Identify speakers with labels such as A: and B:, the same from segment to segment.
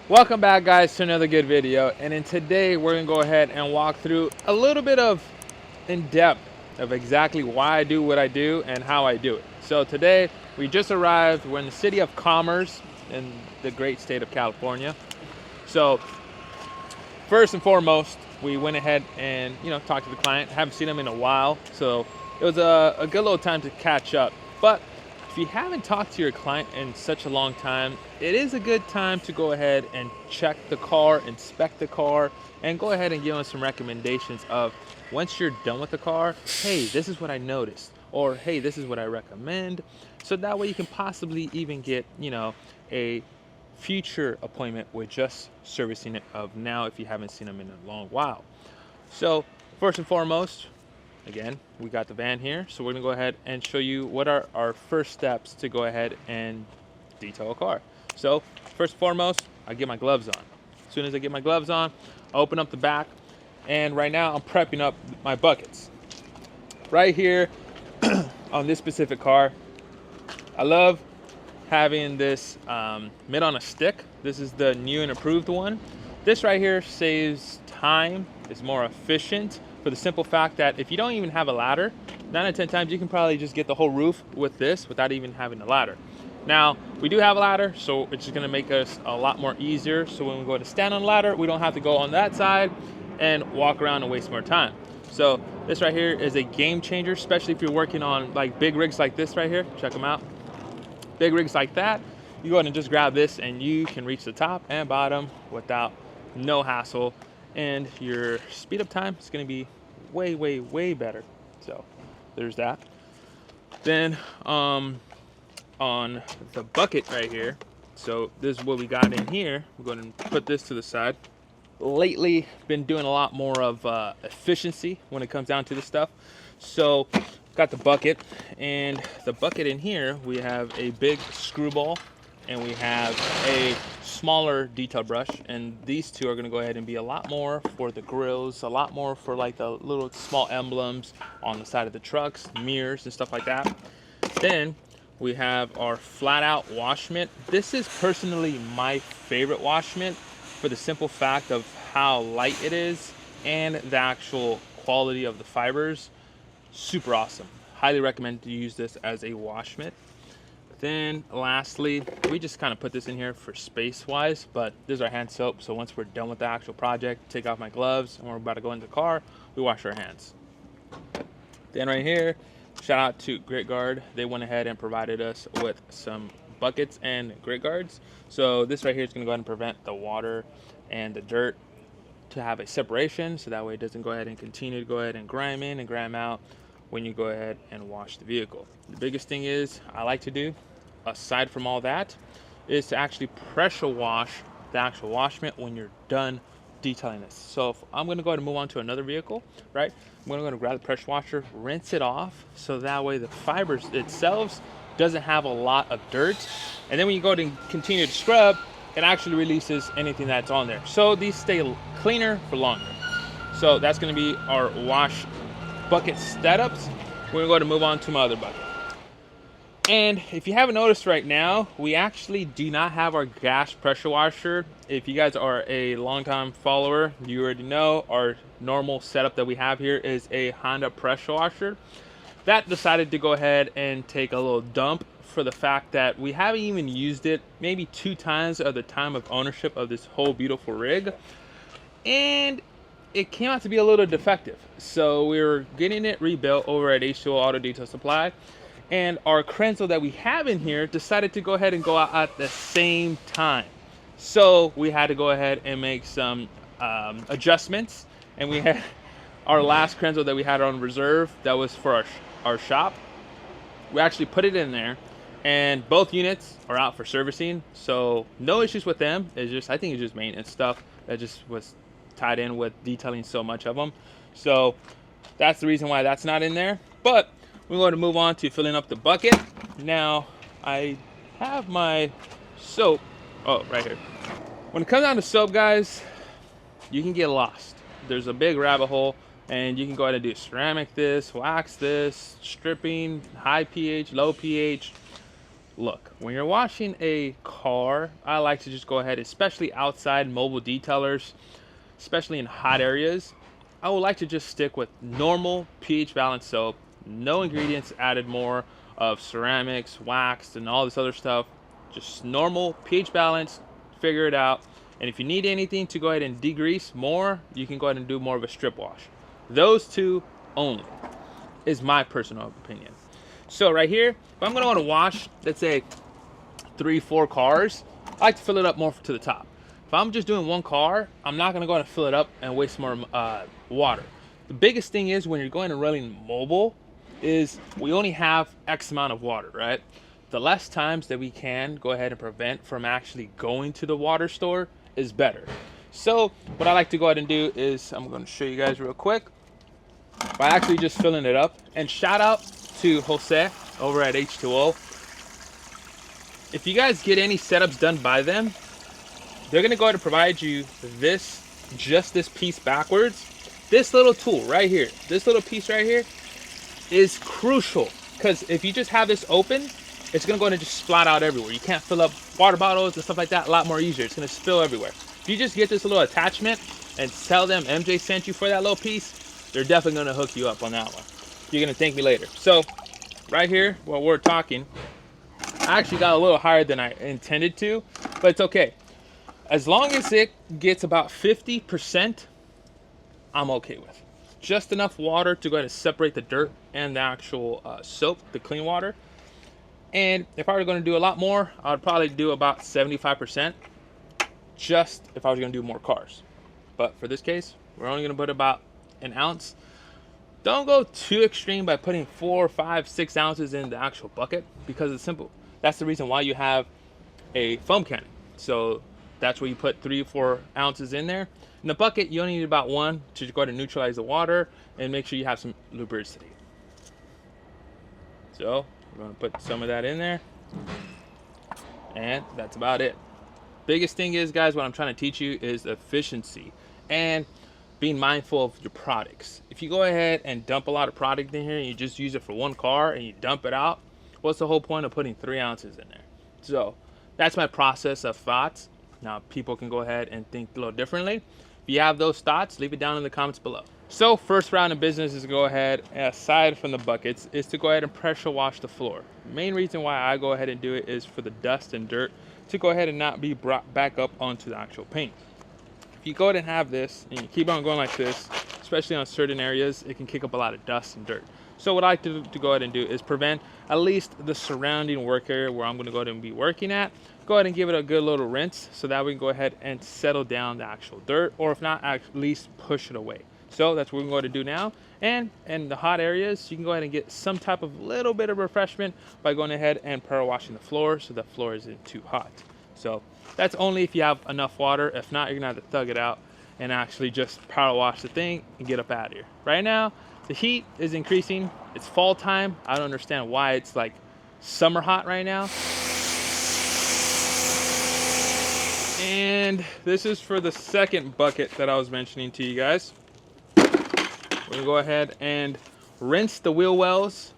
A: Welcome back, guys, to another good video. And in today we're gonna go ahead and walk through a little bit of in depth of exactly why I do what I do and how I do it. So today we just arrived. We're in the city of Commerce in the great state of California. So first and foremost, we went ahead and talked to the client. Haven't seen him in a while, so it was a good little time to catch up. But if you haven't talked to your client in such a long time, it is a good time to go ahead and check the car, inspect the car, and go ahead and give them some recommendations of, once you're done with the car, hey, this is what I noticed, or hey, this is what I recommend. So that way you can possibly even get a future appointment with just servicing it of now if you haven't seen them in a long while. So first and foremost, again, we got the van here, so we're gonna go ahead and show you what are our first steps to go ahead and detail a car. So first and foremost, I get my gloves on. As soon as I get my gloves on, I open up the back, and right now I'm prepping up my buckets. Right here on this specific car, I love having this mid on a stick. This is the new and approved one. This right here saves time, is more efficient, for the simple fact that if you don't even have a ladder, 9 out of 10 times you can probably just get the whole roof with this without even having a ladder. Now we do have a ladder, so it's just going to make us a lot more easier. So when we go to stand on the ladder, we don't have to go on that side and walk around and waste more time. So this right here is a game changer, especially if you're working on like big rigs like this right here. Check them out. Big rigs like that, you go ahead and just grab this and you can reach the top and bottom without no hassle, and your speed up time is going to be way better. So there's that. Then on the bucket right here, so this is what we got in here. We're going to put this to the side. Lately been doing a lot more of efficiency when it comes down to this stuff. So got the bucket, and the bucket in here, we have a big screwball and we have a smaller detail brush, and these two are going to go ahead and be a lot more for the grills, a lot more for like the little small emblems on the side of the trucks, mirrors and stuff like that. Then we have our flat out wash mitt. This is personally my favorite wash mitt for the simple fact of how light it is and the actual quality of the fibers. Super awesome. Highly recommend to use this as a wash mitt. Then lastly, we just kind of put this in here for space wise, but this is our hand soap. So once we're done with the actual project, take off my gloves and we're about to go into the car, we wash our hands. Then right here, shout out to Grit Guard. They went ahead and provided us with some buckets and grit guards. So this right here is going to go ahead and prevent the water and the dirt to have a separation, so that way it doesn't go ahead and continue to go ahead and grime in and grime out when you go ahead and wash the vehicle. The biggest thing is I like to do, aside from all that, is to actually pressure wash the actual wash mitt when you're done detailing this. So if I'm going to go ahead and move on to another vehicle, right, I'm going to grab the pressure washer, rinse it off, so that way the fibers itself doesn't have a lot of dirt, and then when you go ahead and continue to scrub, it actually releases anything that's on there, so these stay cleaner for longer. So that's going to be our wash bucket setups. We're going to go ahead and move on to my other bucket. And if you haven't noticed right now, we actually do not have our gas pressure washer. If you guys are a longtime follower, you already know our normal setup that we have here is a Honda pressure washer. That decided to go ahead and take a little dump for the fact that we haven't even used it maybe 2 times at the time of ownership of this whole beautiful rig, and it came out to be a little defective. So we were getting it rebuilt over at H2O Auto Detail Supply, and our Krenzel that we have in here decided to go ahead and go out at the same time. So we had to go ahead and make some adjustments, and we had our last Krenzel that we had on reserve that was for our shop. We actually put it in there, and both units are out for servicing, so no issues with them. It's just, I think it's just maintenance stuff that just was tied in with detailing so much of them. So that's the reason why that's not in there. But we're going to move on to filling up the bucket. Now I have my soap, right here. When it comes down to soap, guys, you can get lost. There's a big rabbit hole, and you can go ahead and do ceramic this, wax this, stripping, high pH, low pH. Look, when you're washing a car, I like to just go ahead, especially outside mobile detailers, especially in hot areas, I would like to just stick with normal pH balanced soap, no ingredients added more of ceramics, wax, and all this other stuff. Just normal pH balance, figure it out. And if you need anything to go ahead and degrease more, you can go ahead and do more of a strip wash. Those two only is my personal opinion. So right here, if I'm gonna want to wash, let's say 3-4 cars, I like to fill it up more to the top. If I'm just doing one car, I'm not gonna go and fill it up and waste more water. The biggest thing is when you're going and running mobile is we only have X amount of water, right? The less times that we can go ahead and prevent from actually going to the water store is better. So what I like to go ahead and do is, I'm gonna show you guys real quick by actually just filling it up. And shout out to Jose over at H2O. If you guys get any setups done by them, they're gonna go ahead and provide you this, just this piece backwards. This little tool right here, this little piece right here is crucial, because if you just have this open, it's gonna go ahead and just splat out everywhere. You can't fill up water bottles and stuff like that a lot more easier. It's gonna spill everywhere. If you just get this little attachment and tell them MJ sent you for that little piece, they're definitely gonna hook you up on that one. You're gonna thank me later. So right here, while we're talking, I actually got a little higher than I intended to, but it's okay. As long as it gets about 50%, I'm okay with. Just enough water to go ahead and separate the dirt and the actual soap, the clean water. And if I were going to do a lot more, I would probably do about 75%, just if I was going to do more cars. But for this case, we're only going to put about an ounce. Don't go too extreme by putting 4, 5, 6 ounces in the actual bucket, because it's simple. That's the reason why you have a foam cannon. So that's where you put 3 or 4 ounces in there. In the bucket, you only need about 1 to go ahead and neutralize the water and make sure you have some lubricity. So we're going to put some of that in there, and that's about it. Biggest thing is, guys, what I'm trying to teach you is efficiency and being mindful of your products. If you go ahead and dump a lot of product in here and you just use it for one car and you dump it out, what's the whole point of putting 3 ounces in there? So that's my process of thoughts. Now people can go ahead and think a little differently. If you have those thoughts, leave it down in the comments below. So first round of business is to go ahead, aside from the buckets, is to go ahead and pressure wash the floor. Main reason why I go ahead and do it is for the dust and dirt to go ahead and not be brought back up onto the actual paint. If you go ahead and have this and you keep on going like this, especially on certain areas, it can kick up a lot of dust and dirt. So what I like to go ahead and do is prevent at least the surrounding work area where I'm going to go ahead and be working at. Go ahead and give it a good little rinse so that we can go ahead and settle down the actual dirt, or if not, at least push it away. So that's what we're going to do now. And in the hot areas, you can go ahead and get some type of little bit of refreshment by going ahead and power washing the floor so the floor isn't too hot. So that's only if you have enough water. If not, you're gonna have to thug it out and actually just power wash the thing and get up out of here. Right now, the heat is increasing. It's fall time. I don't understand why it's like summer hot right now. And this is for the second bucket that I was mentioning to you guys. We're gonna go ahead and rinse the wheel wells,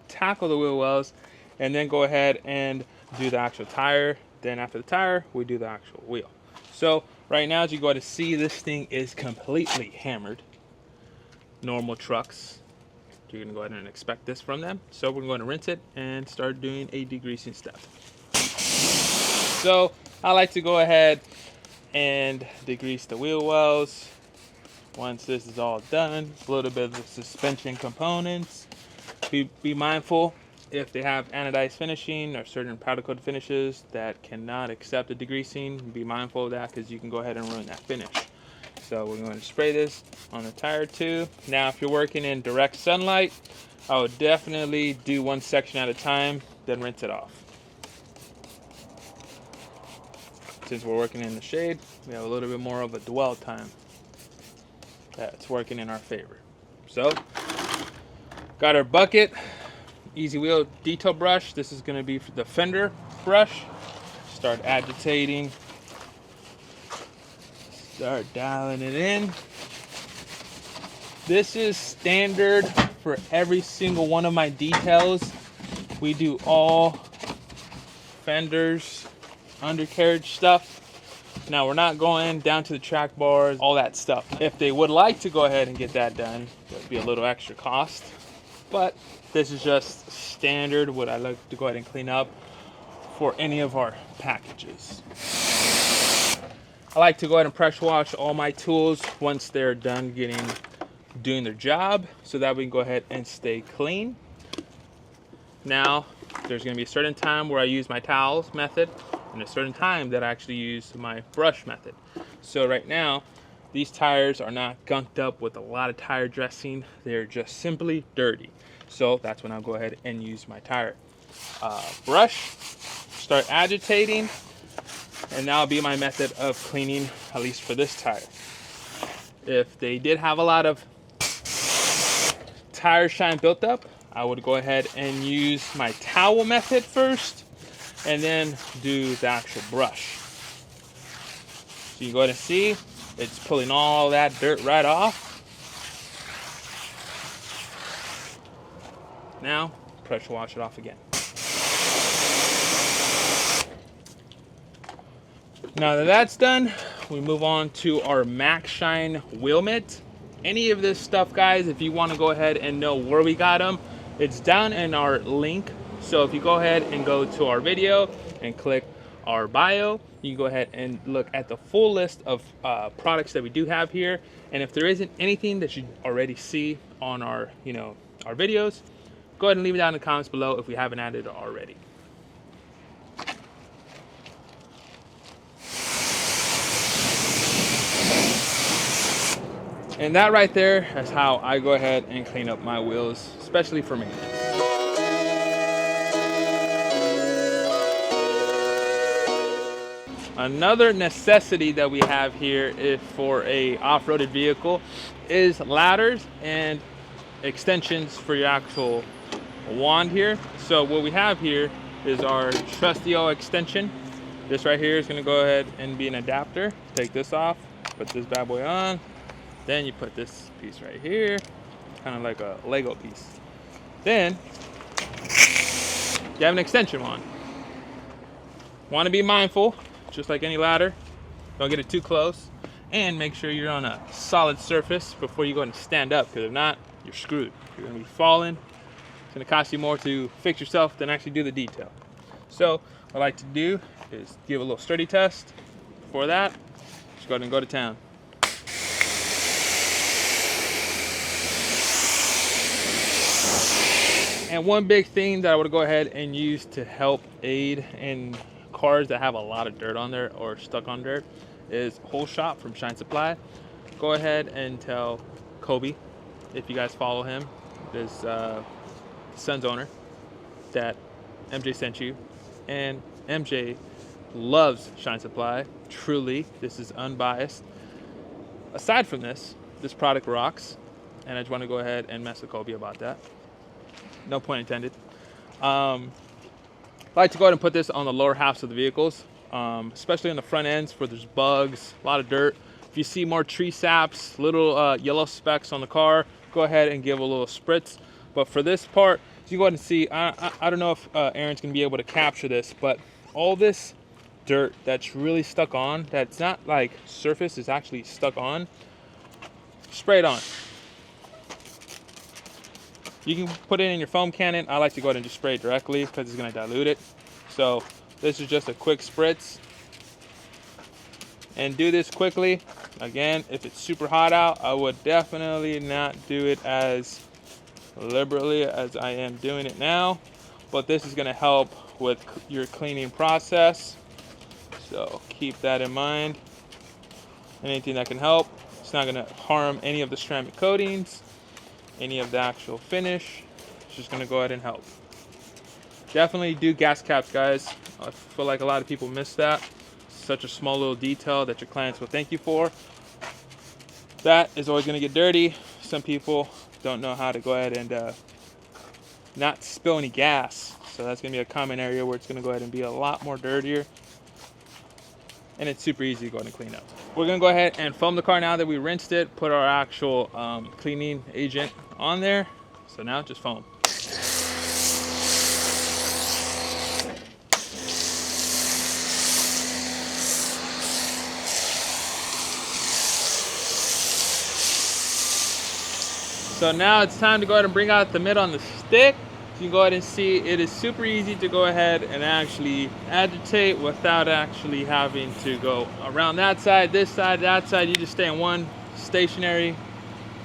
A: tackle the wheel wells, and then go ahead and do the actual tire. Then after the tire, we do the actual wheel. So right now, as you go to see, this thing is completely hammered. Normal trucks, you're gonna go ahead and expect this from them. So we're going to rinse it and start doing a degreasing step. So I like to go ahead and degrease the wheel wells. Once this is all done, a little bit of the suspension components. Be mindful if they have anodized finishing or certain powder coated finishes that cannot accept the degreasing. Be mindful of that, because you can go ahead and ruin that finish. So we're going to spray this on the tire too. Now if you're working in direct sunlight, I would definitely do one section at a time, then rinse it off. Since we're working in the shade, we have a little bit more of a dwell time. That's working in our favor. So got our bucket, easy wheel detail brush. This is going to be for the fender brush. Start agitating, start dialing it in. This is standard for every single one of my details. We do all fenders, undercarriage stuff. Now we're not going down to the track bars, all that stuff. If they would like to go ahead and get that done, there'd be a little extra cost. But this is just standard what I like to go ahead and clean up for any of our packages. I like to go ahead and pressure wash all my tools once they're done doing their job, so that we can go ahead and stay clean. Now, there's gonna be a certain time where I use my towels method and a certain time that I actually use my brush method. So right now, these tires are not gunked up with a lot of tire dressing. They're just simply dirty. So that's when I'll go ahead and use my tire brush, start agitating, and that'll be my method of cleaning, at least for this tire. If they did have a lot of tire shine built up, I would go ahead and use my towel method first and then do the actual brush. So you go ahead and see it's pulling all that dirt right off. Now pressure wash it off again. Now that that's done, we move on to our Max Shine wheel mitt. Any of this stuff, guys, if you want to go ahead and know where we got them, it's down in our link. So if you go ahead and go to our video and click our bio, you can go ahead and look at the full list of products that we do have here. And if there isn't anything that you already see on our, our videos, go ahead and leave it down in the comments below if we haven't added it already. And that right there is how I go ahead and clean up my wheels, especially for maintenance. Another necessity that we have here is for a off-roaded vehicle is ladders and extensions for your actual wand here. So what we have here is our trusty old extension. This right here is going to go ahead and be an adapter. Take this off, put this bad boy on. Then you put this piece right here, kind of like a Lego piece. Then you have an extension wand. Want to be mindful, just like any ladder, don't get it too close, and make sure you're on a solid surface before you go and stand up, because if not, you're screwed. You're going to be falling. It's going to cost you more to fix yourself than actually do the detail. So what I like to do is give a little sturdy test. Before that, just go ahead and go to town. And one big thing that I would go ahead and use to help aid in cars that have a lot of dirt on there or stuck on dirt is Whole Shop from Shine Supply. Go ahead and tell Kobe, if you guys follow him, his son's owner, that MJ sent you. And MJ loves Shine Supply. Truly, this is unbiased. Aside from this product rocks, and I just want to go ahead and mess with Kobe about that. No point intended. I like to go ahead and put this on the lower halves of the vehicles, especially on the front ends where there's bugs, a lot of dirt. If you see more tree saps, little yellow specks on the car, go ahead and give a little spritz. But for this part, you go ahead and see, I don't know if Aaron's gonna be able to capture this, but all this dirt that's really stuck on, that's not like surface, is actually stuck on, spray it on. You can put it in your foam cannon. I like to go ahead and just spray it directly because it's going to dilute it. So this is just a quick spritz. And do this quickly. Again, if it's super hot out, I would definitely not do it as liberally as I am doing it now. But this is going to help with your cleaning process. So keep that in mind. Anything that can help. It's not going to harm any of the ceramic coatings, any of the actual finish. It's just going to go ahead and help. Definitely do gas caps, guys. I feel like a lot of people miss that. Such a small little detail that your clients will thank you for. That is always going to get dirty. Some people don't know how to go ahead and not spill any gas. So that's going to be a common area where it's going to go ahead and be a lot more dirtier. And it's super easy to go ahead and clean up. We're going to go ahead and foam the car now that we rinsed it. Put our actual cleaning agent on there. So now just foam. So now it's time to go ahead and bring out the mitt on the stick. You can go ahead and see it is super easy to go ahead and actually agitate without actually having to go around that side, this side, that side. You just stay in one stationary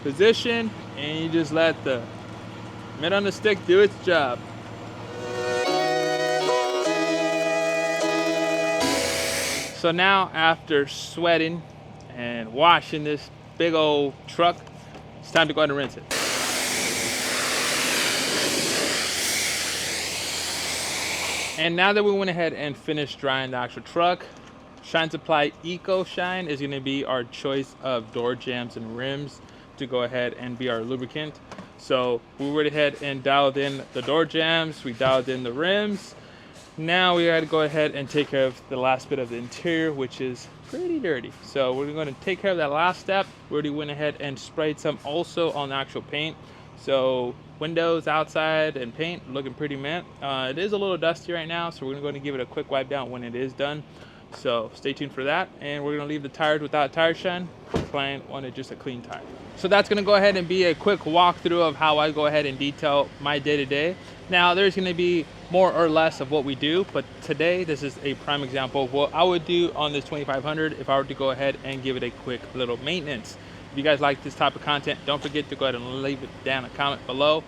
A: position and you just let the mitt on the stick do its job. So now, after sweating and washing this big old truck, it's time to go ahead and rinse it. And now that we went ahead and finished drying the actual truck, Shine Supply Eco Shine is going to be our choice of door jambs and rims to go ahead and be our lubricant. So we went ahead and dialed in the door jambs, we dialed in the rims. Now we got to go ahead and take care of the last bit of the interior, which is pretty dirty. So we're going to take care of that last step. We already went ahead and sprayed some also on the actual paint. So windows, outside, and paint looking pretty mint. It is a little dusty right now, so we're going to give it a quick wipe down when it is done. So stay tuned for that. And we're going to leave the tires without tire shine. The client wanted just a clean tire. So that's going to go ahead and be a quick walkthrough of how I go ahead and detail my day-to-day. Now there's going to be more or less of what we do, but today this is a prime example of what I would do on this 2500 if I were to go ahead and give it a quick little maintenance. If you guys like this type of content, don't forget to go ahead and leave it down a comment below.